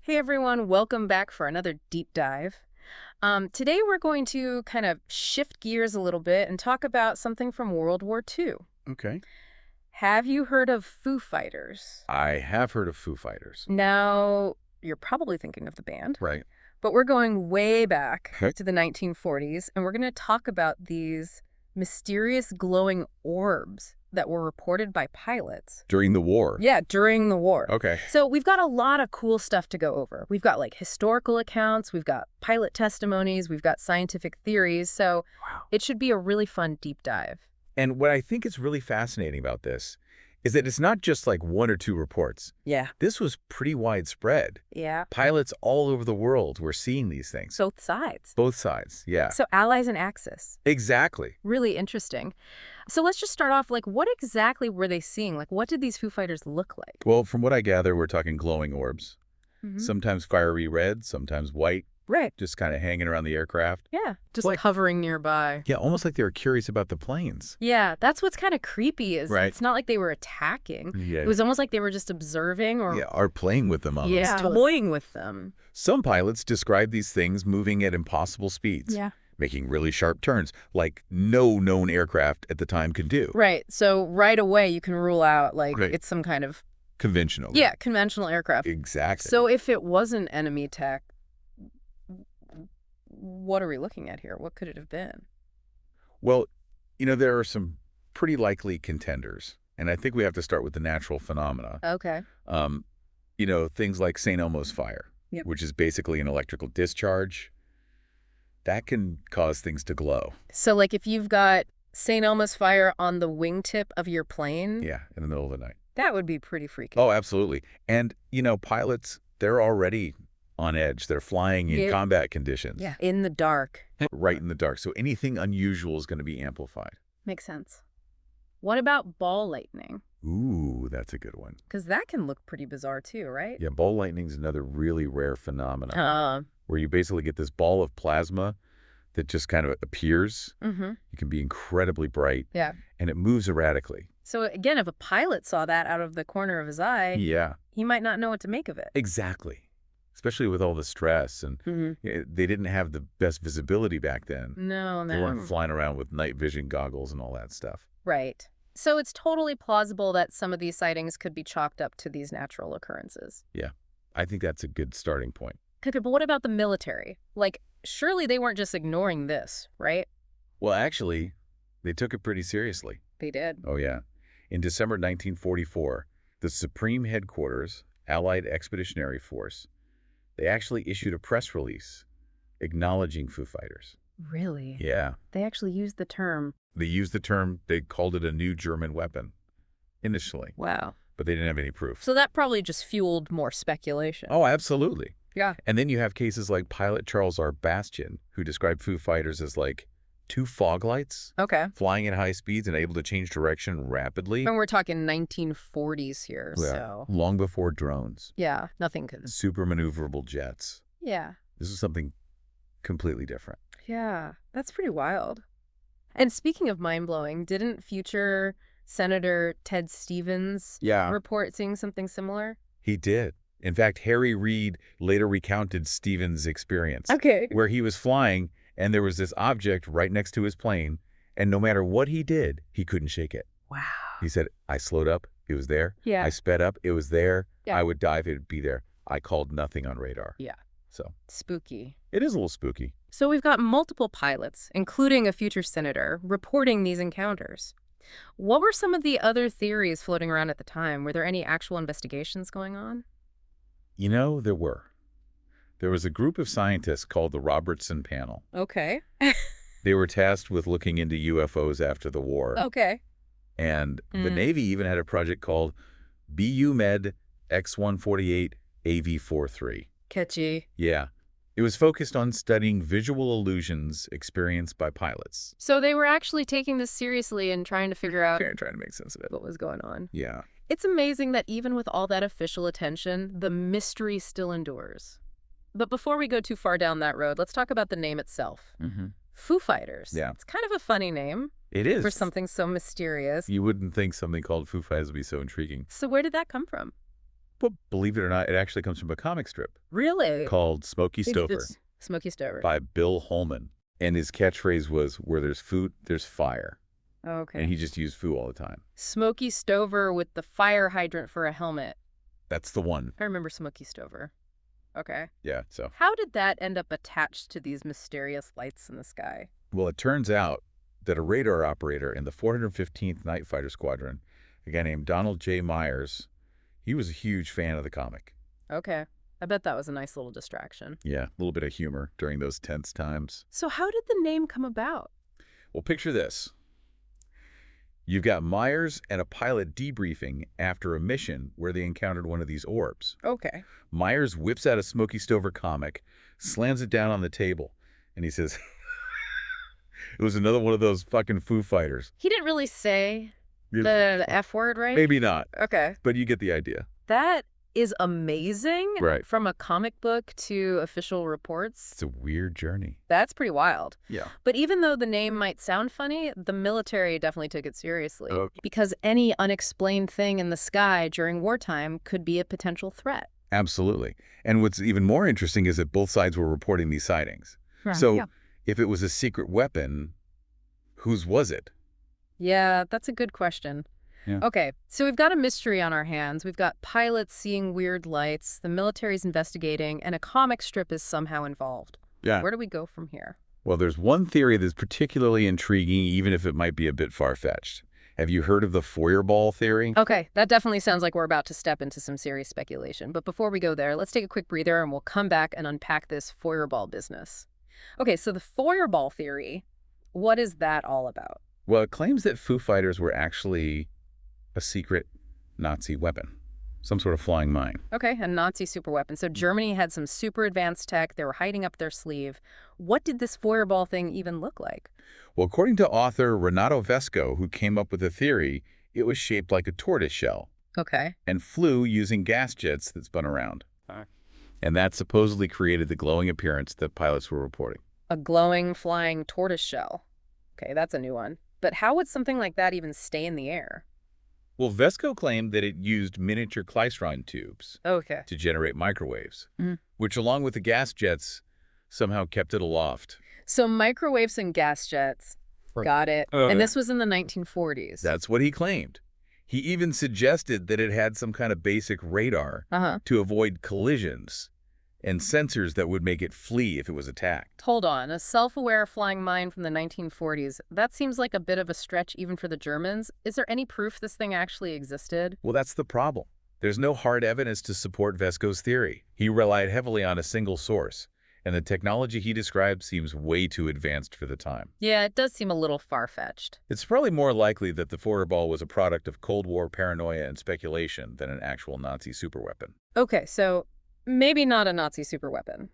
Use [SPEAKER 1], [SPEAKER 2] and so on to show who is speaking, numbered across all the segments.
[SPEAKER 1] Hey everyone, welcome back for another deep dive. Today we're going to kind of shift gears a little bit and talk about something from World War II.
[SPEAKER 2] Okay.
[SPEAKER 1] Have you heard of Foo Fighters?
[SPEAKER 2] I have heard of Foo Fighters.
[SPEAKER 1] Now, you're probably thinking of the band,
[SPEAKER 2] Right.
[SPEAKER 1] but we're going way back
[SPEAKER 2] Okay.
[SPEAKER 1] to the 1940s, and we're going to talk about these mysterious glowing orbs that were reported by pilots.
[SPEAKER 2] During the war.
[SPEAKER 1] Yeah, during the war.
[SPEAKER 2] Okay.
[SPEAKER 1] So we've got a lot of cool stuff to go over. We've got like historical accounts, we've got pilot testimonies, we've got scientific theories. So
[SPEAKER 2] Wow.
[SPEAKER 1] it should be a really fun deep dive.
[SPEAKER 2] And what I think is really fascinating about this is that it's not just like one or two reports.
[SPEAKER 1] Yeah.
[SPEAKER 2] This was pretty widespread.
[SPEAKER 1] Yeah.
[SPEAKER 2] Pilots all over the world were seeing these things.
[SPEAKER 1] Both sides.
[SPEAKER 2] Both sides, yeah.
[SPEAKER 1] So Allies and Axis.
[SPEAKER 2] Exactly.
[SPEAKER 1] Really interesting. So let's just start off, like, what exactly were they seeing? Like, what did these Foo Fighters look like?
[SPEAKER 2] Well, from what I gather, we're talking glowing orbs.
[SPEAKER 1] Mhm.
[SPEAKER 2] Sometimes fiery red, sometimes white,
[SPEAKER 1] Right.
[SPEAKER 2] just kind of hanging around the aircraft.
[SPEAKER 1] Yeah. Just
[SPEAKER 2] Like-
[SPEAKER 1] hovering nearby.
[SPEAKER 2] Yeah, almost like they were curious about the planes.
[SPEAKER 1] Yeah, that's what's kind of creepy is
[SPEAKER 2] Right.
[SPEAKER 1] it's not like they were attacking.
[SPEAKER 2] Yeah.
[SPEAKER 1] It was almost like they were just observing or
[SPEAKER 2] Or playing with them almost.
[SPEAKER 1] toying with them.
[SPEAKER 2] Some pilots describe these things moving at impossible speeds, making really sharp turns, like no known aircraft at the time could do.
[SPEAKER 1] Right. So right away you can rule out like
[SPEAKER 2] Right.
[SPEAKER 1] it's some kind of
[SPEAKER 2] Conventional.
[SPEAKER 1] conventional aircraft.
[SPEAKER 2] Exactly.
[SPEAKER 1] So if it wasn't enemy tech, what are we looking at here? What could it have been?
[SPEAKER 2] Well, there are some pretty likely contenders, and I think we have to start with the natural phenomena.
[SPEAKER 1] Okay.
[SPEAKER 2] Things like St. Elmo's fire,
[SPEAKER 1] Yep.
[SPEAKER 2] which is basically an electrical discharge. That can cause things to glow.
[SPEAKER 1] So like if you've got St. Elmo's fire on the wingtip of your plane,
[SPEAKER 2] Yeah, in the middle of the night.
[SPEAKER 1] that would be pretty freaky.
[SPEAKER 2] Oh, absolutely. And, pilots, they're already on edge. They're flying in
[SPEAKER 1] Yeah.
[SPEAKER 2] combat conditions.
[SPEAKER 1] Yeah. In the dark.
[SPEAKER 2] Right in the dark. So anything unusual is going to be amplified.
[SPEAKER 1] Makes sense. What about ball lightning?
[SPEAKER 2] Ooh, that's a good one.
[SPEAKER 1] Because that can look pretty bizarre too, right?
[SPEAKER 2] Yeah, ball lightning is another really rare phenomenon
[SPEAKER 1] Uh,
[SPEAKER 2] where you basically get this ball of plasma that just kind of appears.
[SPEAKER 1] mm-hmm.
[SPEAKER 2] It can be incredibly bright.
[SPEAKER 1] Yeah.
[SPEAKER 2] And it moves erratically.
[SPEAKER 1] So again, if a pilot saw that out of the corner of his eye,
[SPEAKER 2] Yeah,
[SPEAKER 1] he might not know what to make of it.
[SPEAKER 2] exactly. Especially with all the stress. And they didn't have the best visibility back then.
[SPEAKER 1] No,
[SPEAKER 2] They weren't flying around with night vision goggles and all that stuff.
[SPEAKER 1] Right. So it's totally plausible that some of these sightings could be chalked up to these natural occurrences.
[SPEAKER 2] Yeah, I think that's a good starting point.
[SPEAKER 1] Okay, but what about the military? Like, surely they weren't just ignoring this, right?
[SPEAKER 2] Well, actually, they took it pretty seriously.
[SPEAKER 1] They did.
[SPEAKER 2] Oh, yeah. In December 1944, the Supreme Headquarters, Allied Expeditionary Force, they actually issued a press release acknowledging Foo Fighters.
[SPEAKER 1] Really?
[SPEAKER 2] Yeah.
[SPEAKER 1] They actually used the term.
[SPEAKER 2] They used the term, they called it a new German weapon initially,
[SPEAKER 1] Wow.
[SPEAKER 2] but they didn't have any proof.
[SPEAKER 1] So that probably just fueled more speculation.
[SPEAKER 2] Oh, absolutely.
[SPEAKER 1] Yeah.
[SPEAKER 2] And then you have cases like pilot Charles R. Bastian, who described Foo Fighters as like two fog lights
[SPEAKER 1] Okay.
[SPEAKER 2] flying at high speeds and able to change direction rapidly.
[SPEAKER 1] And we're talking 1940s here,
[SPEAKER 2] Yeah.
[SPEAKER 1] so.
[SPEAKER 2] Long before drones,
[SPEAKER 1] Yeah, nothing could.
[SPEAKER 2] super maneuverable jets.
[SPEAKER 1] Yeah.
[SPEAKER 2] This is something completely different.
[SPEAKER 1] Yeah, that's pretty wild. And speaking of mind-blowing, didn't future Senator Ted Stevens
[SPEAKER 2] Yeah,
[SPEAKER 1] report seeing something similar?
[SPEAKER 2] he did. In fact, Harry Reid later recounted Stevens' experience,
[SPEAKER 1] Okay.
[SPEAKER 2] where he was flying and there was this object right next to his plane, and no matter what he did, he couldn't shake it.
[SPEAKER 1] Wow.
[SPEAKER 2] He said, I slowed up, it was there.
[SPEAKER 1] Yeah.
[SPEAKER 2] I sped up, it was there.
[SPEAKER 1] Yeah.
[SPEAKER 2] I would dive, it would be there. I called nothing on radar.
[SPEAKER 1] Yeah.
[SPEAKER 2] So
[SPEAKER 1] Spooky.
[SPEAKER 2] it is a little spooky.
[SPEAKER 1] So we've got multiple pilots, including a future senator, reporting these encounters. What were some of the other theories floating around at the time? Were there any actual investigations going on?
[SPEAKER 2] There were. There was a group of scientists called the Robertson Panel.
[SPEAKER 1] Okay.
[SPEAKER 2] They were tasked with looking into UFOs after the war.
[SPEAKER 1] Okay.
[SPEAKER 2] And the Navy even had a project called BU Med X-148 AV-43.
[SPEAKER 1] Catchy.
[SPEAKER 2] Yeah. It was focused on studying visual illusions experienced by pilots.
[SPEAKER 1] So they were actually taking this seriously and trying to figure out
[SPEAKER 2] Trying to make sense of it.
[SPEAKER 1] what was going on.
[SPEAKER 2] Yeah.
[SPEAKER 1] It's amazing that even with all that official attention, the mystery still endures. But before we go too far down that road, let's talk about the name itself.
[SPEAKER 2] Mm-hmm.
[SPEAKER 1] Foo Fighters.
[SPEAKER 2] Yeah.
[SPEAKER 1] It's kind of a funny name
[SPEAKER 2] It is.
[SPEAKER 1] for something so mysterious.
[SPEAKER 2] You wouldn't think something called Foo Fighters would be so intriguing.
[SPEAKER 1] So where did that come from?
[SPEAKER 2] But believe it or not, it actually comes from a comic strip
[SPEAKER 1] Really?
[SPEAKER 2] called Smokey Stover
[SPEAKER 1] It's Smoky Stover.
[SPEAKER 2] by Bill Holman. And his catchphrase was, where there's food, there's fire. And
[SPEAKER 1] Okay.
[SPEAKER 2] he just used foo all the time.
[SPEAKER 1] Smoky Stover with the fire hydrant for a helmet.
[SPEAKER 2] That's the one.
[SPEAKER 1] I remember Smoky Stover. Okay.
[SPEAKER 2] Yeah, so.
[SPEAKER 1] How did that end up attached to these mysterious lights in the sky?
[SPEAKER 2] Well, it turns out that a radar operator in the 415th Night Fighter Squadron, a guy named Donald J. Myers, he was a huge fan of the comic.
[SPEAKER 1] Okay. I bet that was a nice little distraction.
[SPEAKER 2] Yeah, a little bit of humor during those tense times.
[SPEAKER 1] So how did the name come about?
[SPEAKER 2] Well, picture this. You've got Myers and a pilot debriefing after a mission where they encountered one of these orbs.
[SPEAKER 1] Okay.
[SPEAKER 2] Myers whips out a Smoky Stover comic, slams it down on the table, and he says, it was another one of those fucking Foo Fighters.
[SPEAKER 1] He didn't really say the F word, right?
[SPEAKER 2] Maybe not,
[SPEAKER 1] Okay.
[SPEAKER 2] but you get the idea.
[SPEAKER 1] That is amazing.
[SPEAKER 2] Right.
[SPEAKER 1] From a comic book to official reports.
[SPEAKER 2] It's a weird journey.
[SPEAKER 1] That's pretty wild.
[SPEAKER 2] Yeah.
[SPEAKER 1] But even though the name might sound funny, the military definitely took it seriously.
[SPEAKER 2] Oh.
[SPEAKER 1] Because any unexplained thing in the sky during wartime could be a potential threat.
[SPEAKER 2] Absolutely. And what's even more interesting is that both sides were reporting these sightings.
[SPEAKER 1] Right.
[SPEAKER 2] So
[SPEAKER 1] Yeah.
[SPEAKER 2] if it was a secret weapon, whose was it?
[SPEAKER 1] Yeah, that's a good question.
[SPEAKER 2] Yeah.
[SPEAKER 1] Okay, so we've got a mystery on our hands. We've got pilots seeing weird lights, the military's investigating, and a comic strip is somehow involved.
[SPEAKER 2] Yeah.
[SPEAKER 1] Where do we go from here?
[SPEAKER 2] Well, there's one theory that's particularly intriguing, even if it might be a bit far-fetched. Have you heard of the Feuerball theory?
[SPEAKER 1] Okay, that definitely sounds like we're about to step into some serious speculation. But before we go there, let's take a quick breather and we'll come back and unpack this Feuerball business. Okay, so the Feuerball theory, what is that all about?
[SPEAKER 2] Well, it claims that Foo Fighters were actually a secret Nazi weapon, some sort of flying mine.
[SPEAKER 1] Okay, a Nazi superweapon. So Germany had some super advanced tech. They were hiding up their sleeve. What did this Feuerball thing even look like?
[SPEAKER 2] Well, according to author Renato Vesco, who came up with the theory, it was shaped like a tortoise shell
[SPEAKER 1] Okay.
[SPEAKER 2] and flew using gas jets that spun around. And that supposedly created the glowing appearance that pilots were reporting.
[SPEAKER 1] A glowing, flying tortoise shell. Okay, that's a new one. But how would something like that even stay in the air?
[SPEAKER 2] Well, Vesco claimed that it used miniature Klystron tubes
[SPEAKER 1] Okay.
[SPEAKER 2] to generate microwaves,
[SPEAKER 1] Mhm.
[SPEAKER 2] which along with the gas jets somehow kept it aloft.
[SPEAKER 1] So microwaves and gas jets.
[SPEAKER 2] Right.
[SPEAKER 1] Got it.
[SPEAKER 2] Oh,
[SPEAKER 1] And
[SPEAKER 2] yeah.
[SPEAKER 1] this was in the 1940s.
[SPEAKER 2] That's what he claimed. He even suggested that it had some kind of basic radar
[SPEAKER 1] Uh-huh.
[SPEAKER 2] to avoid collisions and sensors that would make it flee if it was attacked.
[SPEAKER 1] Hold on. A self-aware flying mine from the 1940s. That seems like a bit of a stretch even for the Germans. Is there any proof this thing actually existed?
[SPEAKER 2] Well, that's the problem. There's no hard evidence to support Vesco's theory. He relied heavily on a single source, and the technology he described seems way too advanced for the time.
[SPEAKER 1] Yeah, it does seem a little far-fetched.
[SPEAKER 2] It's probably more likely that the Feuerball was a product of Cold War paranoia and speculation than an actual Nazi superweapon.
[SPEAKER 1] Okay, so maybe not a Nazi superweapon.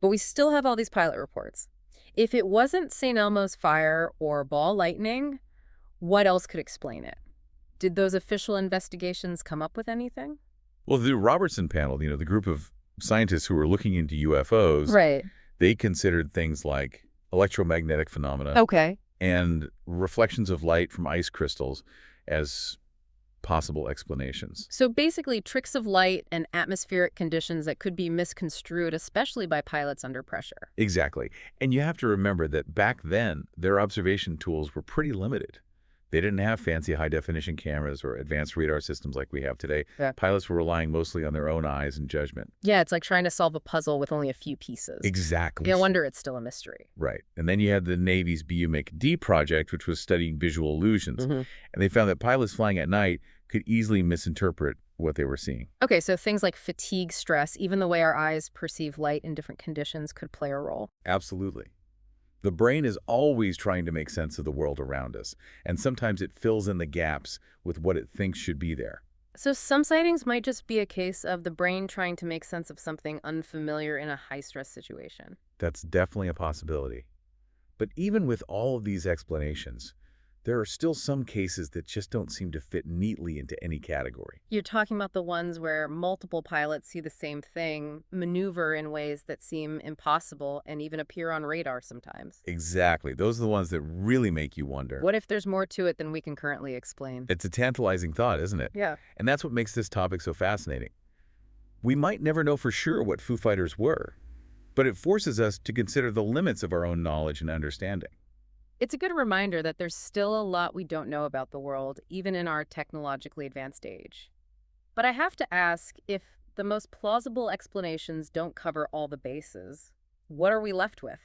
[SPEAKER 1] But we still have all these pilot reports. If it wasn't St. Elmo's fire or ball lightning, what else could explain it? Did those official investigations come up with anything?
[SPEAKER 2] Well, the Robertson panel, the group of scientists who were looking into UFOs,
[SPEAKER 1] Right.
[SPEAKER 2] they considered things like electromagnetic phenomena
[SPEAKER 1] Okay.
[SPEAKER 2] and reflections of light from ice crystals as possible explanations.
[SPEAKER 1] So basically tricks of light and atmospheric conditions that could be misconstrued, especially by pilots under pressure.
[SPEAKER 2] Exactly. And you have to remember that back then, their observation tools were pretty limited. They didn't have fancy high-definition cameras or advanced radar systems like we have today.
[SPEAKER 1] Yeah.
[SPEAKER 2] Pilots were relying mostly on their own eyes and judgment.
[SPEAKER 1] Yeah, it's like trying to solve a puzzle with only a few pieces.
[SPEAKER 2] Exactly.
[SPEAKER 1] No wonder it's still a mystery.
[SPEAKER 2] Right. And then you had the Navy's BU-Make-D project, which was studying visual illusions.
[SPEAKER 1] Mm-hmm.
[SPEAKER 2] And they found that pilots flying at night could easily misinterpret what they were seeing.
[SPEAKER 1] Okay, so things like fatigue, stress, even the way our eyes perceive light in different conditions could play a role.
[SPEAKER 2] Absolutely. The brain is always trying to make sense of the world around us, and sometimes it fills in the gaps with what it thinks should be there.
[SPEAKER 1] So some sightings might just be a case of the brain trying to make sense of something unfamiliar in a high-stress situation.
[SPEAKER 2] That's definitely a possibility. But even with all of these explanations, There are still some cases that just don't seem to fit neatly into any category.
[SPEAKER 1] You're talking about the ones where multiple pilots see the same thing, maneuver in ways that seem impossible, and even appear on radar sometimes.
[SPEAKER 2] Exactly. Those are the ones that really make you wonder.
[SPEAKER 1] What if there's more to it than we can currently explain?
[SPEAKER 2] It's a tantalizing thought, isn't it?
[SPEAKER 1] Yeah.
[SPEAKER 2] And that's what makes this topic so fascinating. We might never know for sure what Foo Fighters were, but it forces us to consider the limits of our own knowledge and understanding.
[SPEAKER 1] It's a good reminder that there's still a lot we don't know about the world, even in our technologically advanced age. But I have to ask, if the most plausible explanations don't cover all the bases, what are we left with?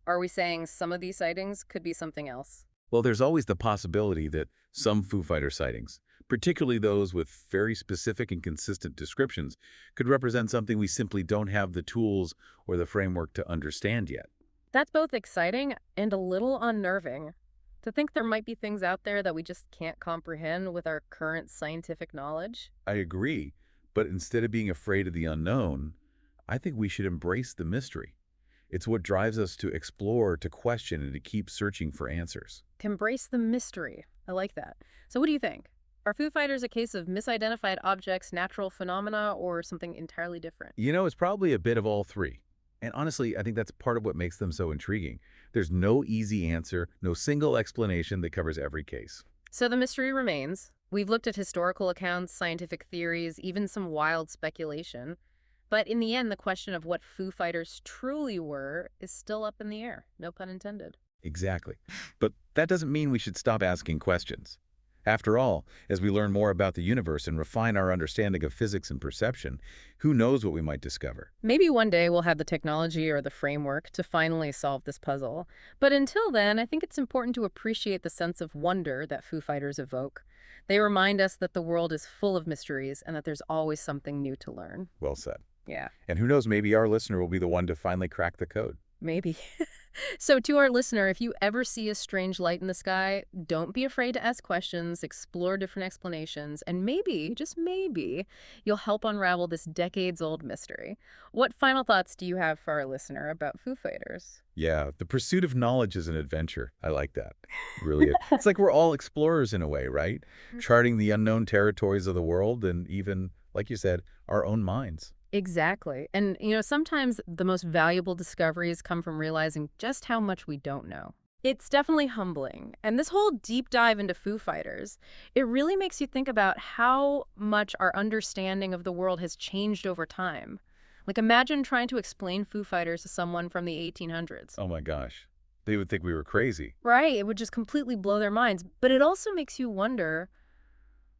[SPEAKER 1] Are we saying some of these sightings could be something else?
[SPEAKER 2] Well, there's always the possibility that some Foo Fighter sightings, particularly those with very specific and consistent descriptions, could represent something we simply don't have the tools or the framework to understand yet.
[SPEAKER 1] That's both exciting and a little unnerving. To think there might be things out there that we just can't comprehend with our current scientific knowledge.
[SPEAKER 2] I agree, but instead of being afraid of the unknown, I think we should embrace the mystery. It's what drives us to explore, to question, and to keep searching for answers.
[SPEAKER 1] To embrace the mystery. I like that. So what do you think? Are Foo Fighters a case of misidentified objects, natural phenomena, or something entirely different?
[SPEAKER 2] It's probably a bit of all three. And honestly, I think that's part of what makes them so intriguing. There's no easy answer, no single explanation that covers every case.
[SPEAKER 1] So the mystery remains. We've looked at historical accounts, scientific theories, even some wild speculation. But in the end, the question of what Foo Fighters truly were is still up in the air. No pun intended.
[SPEAKER 2] Exactly. But that doesn't mean we should stop asking questions. After all, as we learn more about the universe and refine our understanding of physics and perception, who knows what we might discover?
[SPEAKER 1] Maybe one day we'll have the technology or the framework to finally solve this puzzle. But until then, I think it's important to appreciate the sense of wonder that Foo Fighters evoke. They remind us that the world is full of mysteries and that there's always something new to learn.
[SPEAKER 2] Well said.
[SPEAKER 1] Yeah,
[SPEAKER 2] And who knows, maybe our listener will be the one to finally crack the code.
[SPEAKER 1] maybe. So to our listener, if you ever see a strange light in the sky, don't be afraid to ask questions, explore different explanations, and maybe, just maybe, you'll help unravel this decades-old mystery. What final thoughts do you have for our listener about Foo Fighters?
[SPEAKER 2] Yeah, the pursuit of knowledge is an adventure. I like that. Really is. It's like we're all explorers in a way, right? Charting the unknown territories of the world and even, like you said, our own minds.
[SPEAKER 1] Exactly. And, sometimes the most valuable discoveries come from realizing just how much we don't know. It's definitely humbling. And this whole deep dive into Foo Fighters, it really makes you think about how much our understanding of the world has changed over time. Like, imagine trying to explain Foo Fighters to someone from the 1800s.
[SPEAKER 2] Oh my gosh. They would think we were crazy.
[SPEAKER 1] Right? It would just completely blow their minds. But it also makes you wonder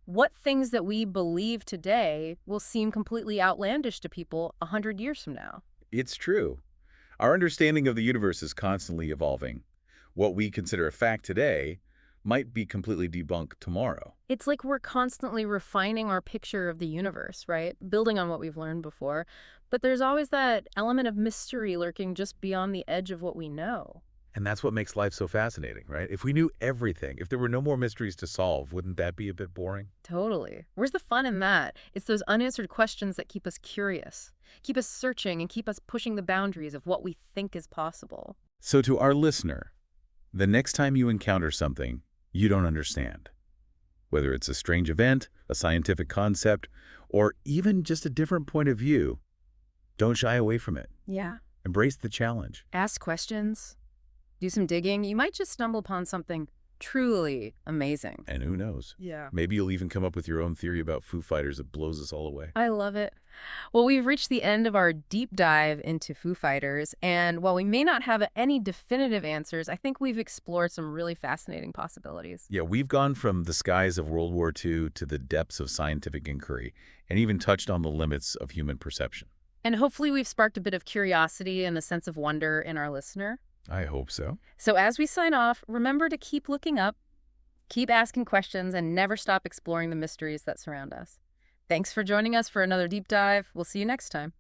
[SPEAKER 1] what things that we believe today will seem completely outlandish to people 100 years from now.
[SPEAKER 2] It's true. Our understanding of the universe is constantly evolving. What we consider a fact today might be completely debunked tomorrow.
[SPEAKER 1] It's like we're constantly refining our picture of the universe, right? Building on what we've learned before. But there's always that element of mystery lurking just beyond the edge of what we know.
[SPEAKER 2] And that's what makes life so fascinating, right? If we knew everything, if there were no more mysteries to solve, wouldn't that be a bit boring?
[SPEAKER 1] Totally. Where's the fun in that? It's those unanswered questions that keep us curious, keep us searching, and keep us pushing the boundaries of what we think is possible.
[SPEAKER 2] So to our listener, the next time you encounter something you don't understand, whether it's a strange event, a scientific concept, or even just a different point of view, don't shy away from it.
[SPEAKER 1] Yeah.
[SPEAKER 2] Embrace the challenge.
[SPEAKER 1] Ask questions, do some digging. You might just stumble upon something truly amazing.
[SPEAKER 2] And who knows?
[SPEAKER 1] Yeah.
[SPEAKER 2] Maybe you'll even come up with your own theory about Foo Fighters that blows us all away.
[SPEAKER 1] I love it. Well, we've reached the end of our deep dive into Foo Fighters, and while we may not have any definitive answers, I think we've explored some really fascinating possibilities.
[SPEAKER 2] Yeah, we've gone from the skies of World War II to the depths of scientific inquiry, and even touched on the limits of human perception.
[SPEAKER 1] And hopefully we've sparked a bit of curiosity and a sense of wonder in our listener.
[SPEAKER 2] I hope so.
[SPEAKER 1] So as we sign off, remember to keep looking up, keep asking questions, and never stop exploring the mysteries that surround us. Thanks for joining us for another deep dive. We'll see you next time.